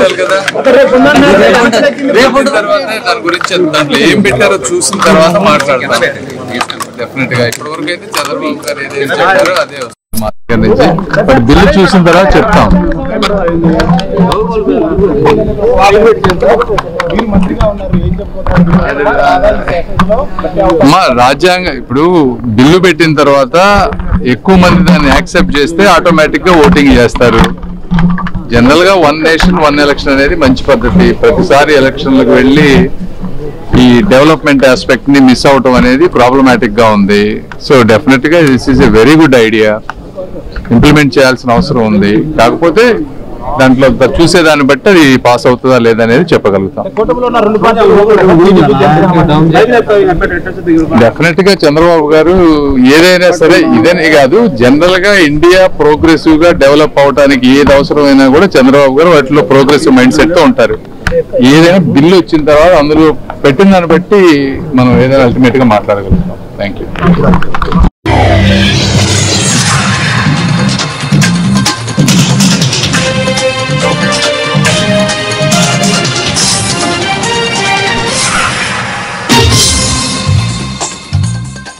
చూడాలి కదా, తర్వాత దాని గురించి దాంట్లో ఏం పెట్టారో చూసిన తర్వాత మాట్లాడతాం డెఫినెట్ గా. ఇప్పటి వరకు అయితే చంద్రబాబు గారు ఏదైతే చెప్పారో అదే వస్తుంది మా దగ్గర నుంచి. బట్ బిల్లు చూసిన తర్వాత చెప్తాం. మా రాజ్యాంగం ఇప్పుడు బిల్లు పెట్టిన తర్వాత ఎక్కువ మంది దాన్ని యాక్సెప్ట్ చేస్తే ఆటోమేటిక్ గా ఓటింగ్ చేస్తారు. జనరల్ గా 1 నేషన్ 1 ఎలక్షన్ అనేది మంచి పద్ధతి. ప్రతిసారి ఎలక్షన్లకు వెళ్ళి ఈ డెవలప్మెంట్ ఆస్పెక్ట్ ని మిస్ అవటం అనేది ప్రాబ్లమాటిక్ గా ఉంది. సో డెఫినెట్ గా this is a very good idea, implement చేయాల్సిన అవసరం ఉంది. కాకపోతే దాంట్లో చూసేదాన్ని బట్టి అది పాస్ అవుతుందా లేదనేది చెప్పగలుగుతాం. డెఫినెట్ గా చంద్రబాబు గారు ఏదైనా సరే ఇదనే కాదు, జనరల్ గా ఇండియా ప్రోగ్రెసివ్ గా డెవలప్ అవడానికి ఏది అవసరమైనా కూడా చంద్రబాబు గారు వాటిలో ప్రోగ్రెసివ్ మైండ్ సెట్ తో ఉంటారు. ఏదైనా బిల్లు వచ్చిన తర్వాత అందులో పెట్టిన దాన్ని బట్టి మనం ఏదైనా అల్టిమేట్ గా మాట్లాడగలుగుతాం. Thank you.